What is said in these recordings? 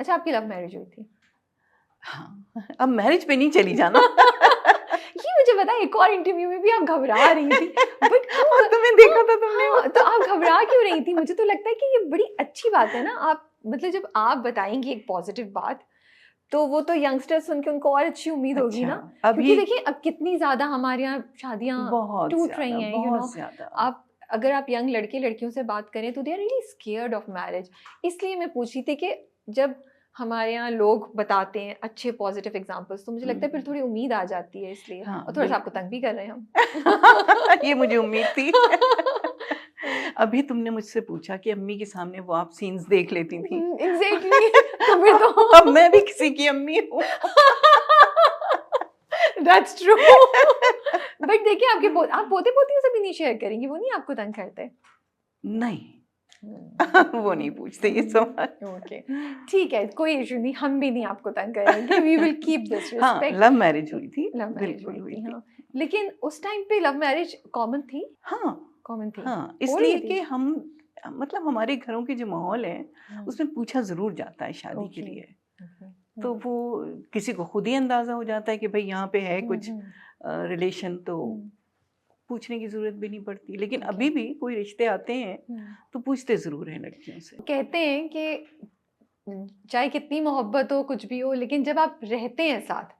अच्छा, आपकी love marriage हुई थी? हाँ, अब मैरिज पे नहीं चली जाना। ये मुझे पता है, एक और इंटरव्यू में भी आप घबरा रही थी, बट क्यों? और तुम्हें हाँ, देखा था तुमने वो? हाँ, तो आप घबरा क्यों रही थी? मुझे तो लगता है कि ये बड़ी अच्छी बात है ना, आप मतलब जब आप बताएँगी एक पॉजिटिव बात, तो वो तो यंगस्टर्स सुन के उनको और अच्छी उम्मीद होगी अच्छा, ना। क्योंकि अभी देखिए अब कितनी ज़्यादा हमारे यहाँ शादियाँ बहुत टूट रही ज़्यादा, हैं, बहुत ज़्यादा। आप अगर आप यंग लड़के-लड़कियों से बात करें तो they are really scared of marriage. इसलिए मैं पूछ रही थी कि जब हमारे यहाँ लोग बताते हैं अच्छे पॉजिटिव एग्जांपल्स, तो मुझे लगता है फिर हुँ, थोड़ी उम्मीद आ जाती है इसलिए, हाँ, और थोड़ा-सा आपको बिल्कुल। तंग भी कर रहे हैं हम। ये मुझे उम्मीद थी। हुँ, अभी तुमने मुझसे पूछा कि अम्मी के सामने वो आप सीन्स देख लेती थी। एग्ज़ैक्टली। तो फिर अब तो मैं भी किसी की अम्मी हूँ। That's true. बट देखिए आप पोते-पोतियों से भी नहीं शेयर करेंगी, वो नहीं आपको तंग करते? नहीं, वो नहीं पूछते ये सवाल। ओके, ठीक है, कोई इश्यू नहीं, हम भी नहीं आपको तंग करेंगे, वी विल कीप दिस हाँ, रिस्पेक्ट। लव मैरिज हुई थी, लव मैरिज बिल्कुल हुई हुई थी, थी। हाँ। लेकिन उस टाइम पे लव मैरिज कॉमन थी? हाँ, कॉमन थी, हाँ, हो रही इसलिए थी? कि हम मतलब हमारे घरों के जो माहौल है, हुँ, उसमें पूछा ज़रूर जाता है शादी के ओके, लिए। ओके, तो हुँ, वो किसी को खुद ही अंदाज़ा हो जाता है कि भई यहाँ पे है हुँ, कुछ हुँ, रिलेशन, तो हुँ, पूछने की ज़रूरत भी नहीं पड़ती। लेकिन ओके, अभी भी कोई रिश्ते आते हैं, हुँ। तो पूछते ज़रूर हैं लड़कियों से। कहते हैं कि चाहे कितनी मोहब्बत हो, कुछ भी हो, लेकिन जब आप रहते हैं साथ,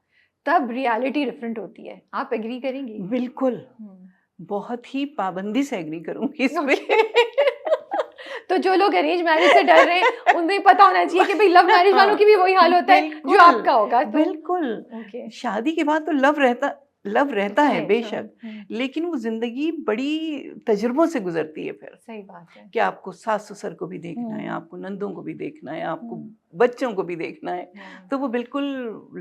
तब रियलिटी डिफरेंट होती है। आप एग्री करेंगी? बिल्कुल, हुँ, बहुत ही पाबंदी से एग्री करूँगी इस पे। ओके। तो जो लोग अरेंज मैरिज से डर रहे हैं, उन्हें पता होना चाहिए कि भई लव मैरिज वालों की भी वही हाल होता है, जो बिल्कुल, आपका होगा, तो बिल्कुल। ओके, शादी के बाद तो लव रहता है है, हाँ, बेशक, हुँ, लेकिन वो ज़िंदगी बड़ी तजुर्बों से गुज़रती है फिर। सही बात है। कि आपको सास-ससुर को भी देखना है, हुँ, आपको नंदों को भी देखना है, आपको हुँ, बच्चों को भी देखना है। हाँ। तो वो बिल्कुल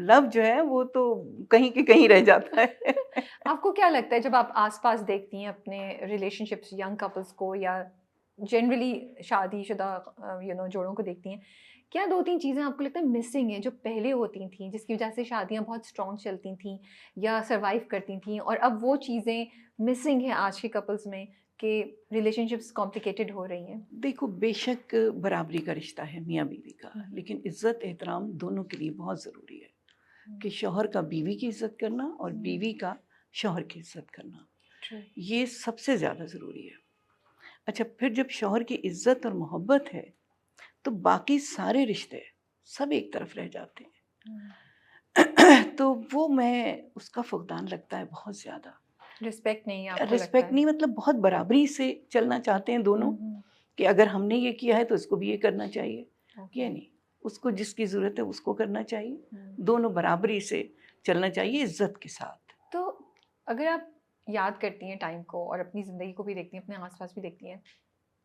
लव जो है वो तो कहीं के कहीं रह जाता है। आपको क्या लगता है जब आप आस-पास देखती हैं अपने रिलेशनशिप्स, यंग कपल्स को या जनरली शादीशुदा जोड़ों को देखती हैं, क्या 2-3 चीज़ें आपको लगता है मिसिंग हैं जो पहले होती थीं, जिसकी वजह से शादियाँ बहुत स्ट्रॉन्ग चलती थीं या सर्वाइव करती थीं, और अब वो चीज़ें मिसिंग हैं आज के कपल्स में कि रिलेशनशिप्स कॉम्प्लिकेटेड हो रही हैं? देखो, बेशक बराबरी का रिश्ता है मियाँ-बीवी का, हुँ, हुँ, लेकिन इज़्ज़त एहतराम दोनों के लिए बहुत ज़रूरी है हुँ, कि शौहर का बीवी की इज़्ज़त करना और हुँ, बीवी का शौहर की इज़्ज़त करना, ट्रू। ये सबसे ज़्यादा ज़रूरी है। अच्छा, फिर जब शौहर की इज़्ज़त और मोहब्बत है, तो बाकी सारे रिश्ते सब एक तरफ रह जाते हैं। हुँ, तो वो मैं उसका फुकदान लगता है बहुत ज़्यादा। रिस्पेक्ट नहीं है आपको लगता रिस्पेक्ट है? नहीं, मतलब बहुत बराबरी से चलना चाहते हैं दोनों, हुँ, हुँ, कि अगर हमने ये किया है तो इसको भी ये करना चाहिए। ओके, ये नहीं, उसको जिसकी ज़रूरत है उसको करना चाहिए। हुँ। दोनों बराबरी से चलना चाहिए इज़्ज़त के साथ। तो अगर आप याद करती हैं टाइम को और अपनी ज़िंदगी को भी देखती हैं, अपने आस-पास भी देखती हैं,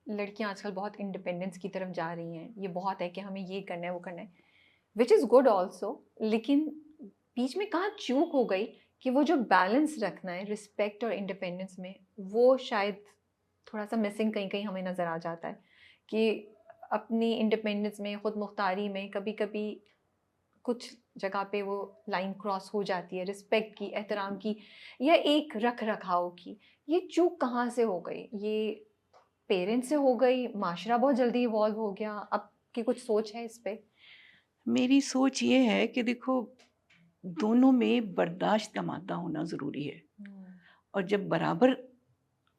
लड़कियाँ आजकल बहुत इंडिपेंडेंस की तरफ जा रही हैं। ये बहुत है कि हमें ये करना है, वो करना है, व्हिच इज़ गुड ऑल्सो, लेकिन बीच में कहाँ चूक हो गई कि वो जो बैलेंस रखना है रिस्पेक्ट और इंडिपेंडेंस में, वो शायद थोड़ा-सा मिसिंग कहीं-कहीं हमें नज़र आ जाता है कि अपनी इंडिपेंडेंस में, खुद मुख्तारी में कभी-कभी कुछ जगह पे वो लाइन क्रॉस हो जाती है रिस्पेक्ट की, एहतराम की या एक रख-रखाव की। ये चूक कहाँ से हो गई? ये पेरेंट्स से हो गई, माशरा बहुत जल्दी इवॉल्व हो गया? आपकी कुछ सोच है इस पे? मेरी सोच ये है कि देखो, दोनों में बर्दाश्त का मादा होना ज़रूरी है, हुँ, और जब बराबर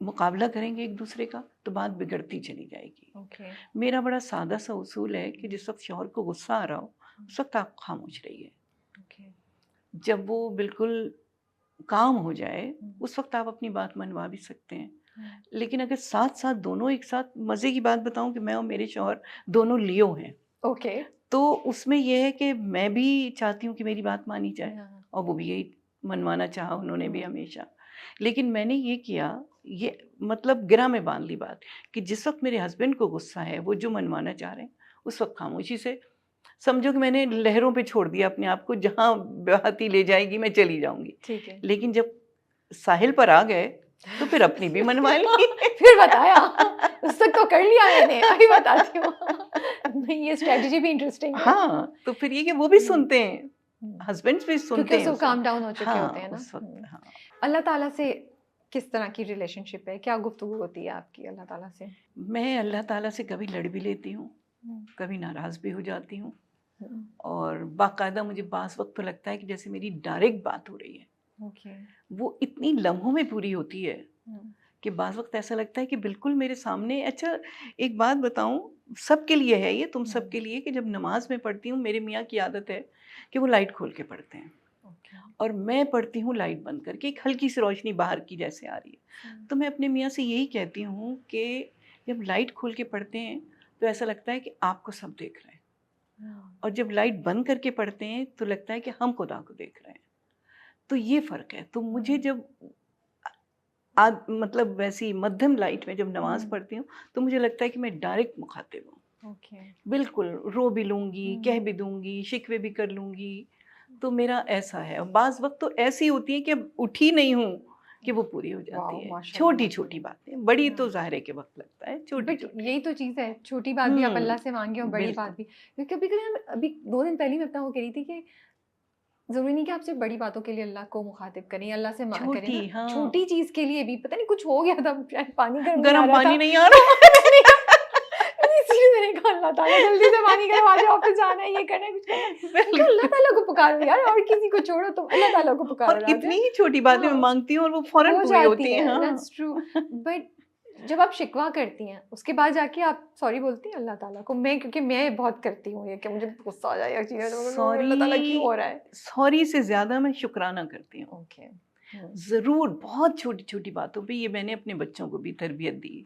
मुकाबला करेंगे एक दूसरे का, तो बात बिगड़ती चली जाएगी। ओके। मेरा बड़ा सादा सा उसूल है कि जिस वक़्त शौहर को गुस्सा आ रहा हो, हुँ, उस वक़्त आप खामोश रहिए। ओके। जब वो बिल्कुल काम हो जाए, हुँ, उस वक़्त आप अपनी बात मनवा भी सकते हैं। हुँ, लेकिन अगर साथ-साथ दोनों एक साथ, मज़े की बात बताऊँ कि मैं और मेरे शौहर दोनों लियो हैं, ओके। तो उसमें ये है कि मैं भी चाहती हूँ कि मेरी बात मानी जाए, हाँ, और वो भी यही मनवाना चाहा उन्होंने भी हुँ, हमेशा। लेकिन मैंने ये किया, ये मतलब गिरा में बाँध ली बात, कि जिस वक़्त मेरे हस्बैंड को गुस्सा है, वो जो मनवाना चाह रहे हैं, उस वक़्त खामोशी से समझो कि मैंने लहरों पे छोड़ दिया अपने आप को, जहाँ बहती ले जाएगी मैं चली जाऊँगी। ठीक है। लेकिन जब साहिल पर आ गए, तो फिर अपनी भी मनवा ली। फिर बताया? उस तक तो कर लिया मैंने, अभी बताती हूँ। नहीं, ये स्ट्रैटेजी भी इंटरेस्टिंग है। हाँ, हाँ, तो फिर ये कि वो भी हुँ, सुनते हैं, हुँ। हस्बैंड्स भी क्योंकि सुनते उस हैं वक़्त उस वक़्त। काम डाउन हो चुके होते हैं हाँ, ना। उस वक़्त हुँ। हाँ। अल्लाह ताला से किस तरह की रिलेशनशिप है? क्या गुफ्तगू होती है आपकी अल्लाह ताला से? मैं अल्लाह ताला से कभी लड़ भी लेती हूँ, हुँ, कभी नाराज़ भी हो जाती हूँ, और बाकायदा मुझे बास वक्त तो लगता है कि जैसे मेरी डायरेक्ट बात हो रही है, ओके। वो इतनी लम्हों में पूरी होती है कि बाज़ वक़्त ऐसा लगता है कि बिल्कुल मेरे सामने। अच्छा, एक बात बताऊँ, सबके लिए है ये, तुम सबके लिए, कि जब नमाज़ में पढ़ती हूँ, मेरे मियाँ की आदत है कि वो लाइट खोल के पढ़ते हैं ओके। और मैं पढ़ती हूँ लाइट बंद करके, एक हल्की सी रोशनी बाहर की जैसे आ रही है। तो मैं अपने मियाँ से यही कहती हूँ कि जब लाइट खोल के पढ़ते हैं तो ऐसा लगता है कि आपको सब देख रहे हैं, और जब लाइट बंद करके पढ़ते हैं तो लगता है कि हम खुदा को देख रहे हैं। तो ये फ़र्क है। तो मुझे जब मतलब वैसी मध्यम लाइट में जब नमाज़ पढ़ती हूँ तो मुझे लगता है कि मैं डायरेक्ट मुखातिब हूँ। ओके। बिल्कुल, रो भी लूँगी, कह भी दूँगी, शिकवे भी कर लूँगी, तो मेरा ऐसा है। और बाज़ वक़्त तो ऐसी होती है कि अब उठी नहीं हूँ कि वो पूरी हो जाती वाओ, है। माशाल्लाह, छोटी-छोटी बातें, बड़ी तो ज़ाहिर है कि वक़्त लगता है, बट छोटी-छोटी। यही तो चीज़ है, छोटी बात भी आप अल्लाह से हुँ, मांगे और बड़ी बिल्कुल। बात भी। क्योंकि कभी-कभी हम अभी 2 दिन पहले ही मैं अपना वो कह रही थी कि ज़रूरी नहीं कि आप सिर्फ़ बड़ी बातों के लिए अल्लाह को मुखातिब करें या अल्लाह से करें छोटी, ना, हाँ। छोटी चीज़ के लिए भी पता नहीं कुछ हो गया था, शायद पानी गर्म नहीं आ गरम रहा था। पानी नहीं आ रहा। मैंने मैंने इसीलिए मैंने कहा अल्लाह ताला जल्दी से पानी करवा दे, ऑफ़िस जाना है, ये करना है, कुछ करना है। मैंने कहा अल्लाह बिल्कुल। ताला को पुकारो यार, और किसी को छोड़ो, तुम अल्लाह ताला को पुकारो और राज़िया। इतनी ही छोटी बातें मैं हाँ। माँगती हूँ और वो फ़ौरन हो पूरी जाती होती हैं, है, हाँ। That's true. बट जब आप शिकवा करती हैं, उसके बाद जाके आप सॉरी बोलती हैं अल्लाह ताला को? मैं, क्योंकि मैं बहुत करती हूँ ये कि मुझे गुस्सा आ जाए या चीज़ें, तो अल्लाह ताला क्यों हो रहा है? सॉरी से ज़्यादा मैं शुक्राना करती हूँ। ओके। ज़रूर, बहुत छोटी-छोटी बातों पे ये मैंने अपने बच्चों को भी तरबियत दी,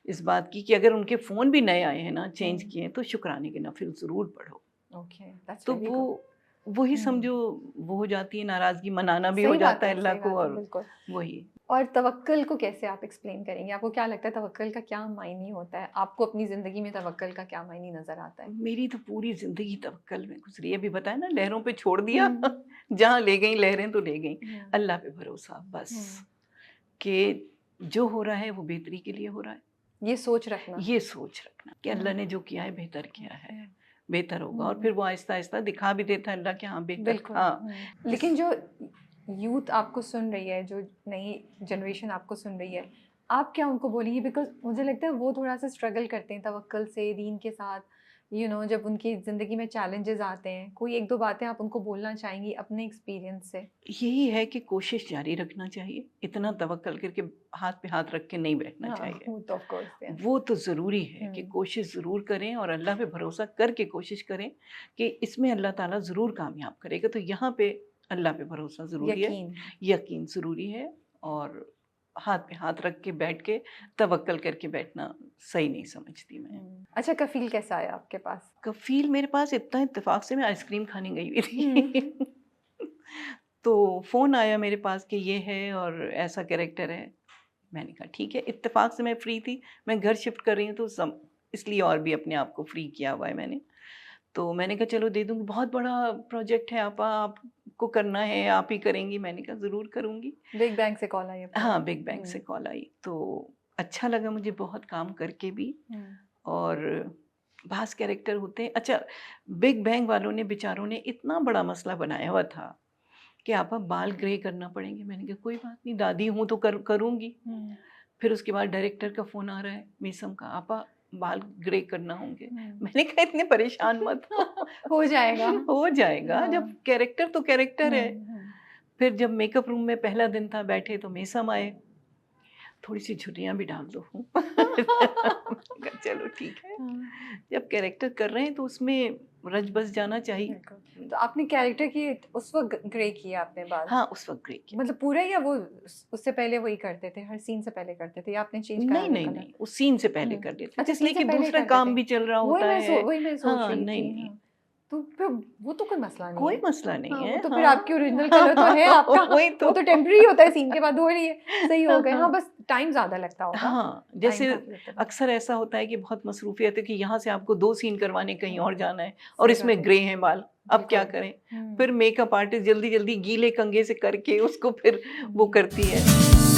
इस बात की कि अगर उनके फ़ोन भी नए आए हैं ना, चेंज किए हैं, तो शुक्राने के नफ़िल ज़रूर पढ़ो। ओके, दैट्स तो वेरी गुड। वही समझो, वो हो जाती है, नाराज़गी मनाना भी हो जाता है अल्लाह सही को, बात है, और बिल्कुल। वही। और तवक्कुल को कैसे आप एक्सप्लेन करेंगे? आपको क्या लगता है तवक्कुल का क्या मायने होता है? आपको अपनी ज़िंदगी में तवक्कुल का क्या मायने नज़र आता है? मेरी तो पूरी ज़िंदगी तवक्कल में गुज़री है। अभी बताया ना, लहरों पे छोड़ दिया, हुँ। जहाँ ले गईं लहरें तो ले गईं। हुँ। अल्लाह पे भरोसा बस, हुँ। कि जो हो रहा है वो बेहतरी के लिए हो रहा है। ये सोच रखना। ये सोच रखना कि अल्लाह हुँ। ने जो किया है बेहतर किया है, हुँ। बेहतर होगा, और हुँ। फिर वो आहिस्ता-आहिस्ता दिखा भी देता है अल्लाह कि हाँ बेहतर बिल्कुल। था। लेकिन जो यूथ आपको सुन रही है, जो नई जनरेशन आपको सुन रही है, आप क्या उनको बोलेंगी? बिकॉज़ मुझे लगता है वो थोड़ा-सा स्ट्रगल करते हैं तवक्कुल से, दीन के साथ, जब उनकी ज़िंदगी में चैलेंजेज़ आते हैं। कोई 1-2 बातें आप उनको बोलना चाहेंगी अपने एक्सपीरियंस से? यही है कि कोशिश जारी रखना चाहिए, इतना तवक्कल करके हाथ पे हाथ रख के नहीं बैठना हाँ, चाहिए। वो तो ऑफ़ कोर्स या। वो तो ज़रूरी है कि हुँ। कोशिश ज़रूर करें और अल्लाह पे भरोसा करके कोशिश करें कि इसमें अल्लाह ताला ज़रूर कामयाब करेगा। तो यहाँ पे अल्लाह पे भरोसा ज़रूरी है, यकीन। यकीन ज़रूरी है, और हाथ पे हाथ रख के बैठ के तवक्कल करके बैठना सही नहीं समझती मैं। अच्छा, कफ़ील कैसा आया आपके पास? कफ़ील मेरे पास इतना इत्तेफ़ाक से मैं आइसक्रीम खाने गई हुई हुँ। थी। तो फ़ोन आया मेरे पास कि ये है और ऐसा कैरेक्टर है। मैंने कहा ठीक है, इत्तेफ़ाक से मैं फ्री थी, मैं घर शिफ्ट कर रही हूँ तो इसलिए और भी अपने आप को फ्री किया हुआ है मैंने। तो मैंने कहा चलो दे दूँगी, बहुत बड़ा प्रोजेक्ट है आपा, आपको करना है, आप ही करेंगी? मैंने कहा ज़रूर करूँगी। बिग बैंग से कॉल आई आपको? हाँ, बिग बैंग से हुँ। कॉल आई, तो अच्छा लगा मुझे बहुत काम करके भी। हुँ। और भास कैरेक्टर होते हैं। अच्छा, बिग बैंग वालों ने, बेचारों ने इतना बड़ा मसला बनाया हुआ था कि आपा बाल ग्रे करना पड़ेंगे। मैंने कहा कोई बात नहीं, दादी हूँ तो करूँगी। हुँ। फिर उसके बाद डायरेक्टर का फ़ोन आ रहा है मीसम का, आपा बाल ग्रे करना होंगे। हुँ। मैंने कहा इतने परेशान मत हो जाएगा। हो जाएगा, जब हाँ। कैरेक्टर तो कैरेक्टर है। हुँ। फिर जब मेकअप रूम में पहला दिन था, बैठे तो मीसम आए, थोड़ी-सी झुर्रियाँ भी डाल दो। मैंने कहा चलो ठीक है, हाँ, जब कैरेक्टर कर रहे हैं तो उसमें रच बस जाना चाहिए। बिल्कुल। तो आपने कैरेक्टर की उस वक़्त ग्रे किया आपने बाल? हाँ, उस वक़्त ग्रे किया। मतलब पूरा, या वो उससे पहले वही करते थे, हर सीन से पहले करते थे, या आपने चेंज करा नहीं, वो नहीं, कलर? नहीं, उस सीन से पहले हुँ। कर लेते थे, अच्छा, इसलिए सीन से कि पहले दूसरा करते काम थे। भी चल रहा होता है। वही मैं सोच हाँ, रही नहीं, थी, नहीं, हाँ। तो फिर वो तो कोई मसला नहीं कोई है। मसला नहीं हाँ, वो है। तो फिर आपकी ओरिजिनल कलर तो है हाँ, आपका, वही वो तो। तो टेम्परेरी होता है, सीन के बाद हो रही है, सही हो गए। हाँ, हाँ, बस टाइम ज़्यादा लगता होगा, हाँ, टाइम जैसे काफ़ी लगता था। अक्सर ऐसा होता है कि बहुत मसरूफ़ियत है कि यहाँ से आपको 2 सीन करवाने कहीं हुँ, और जाना है और सही बात इसमें है, ग्रे हैं बाल, अब क्या बिल्कुल। करें? हुँ, फिर मेकअप आर्टिस्ट जल्दी-जल्दी गीले कंघे से करके उसको फिर वो हुँ। करती है।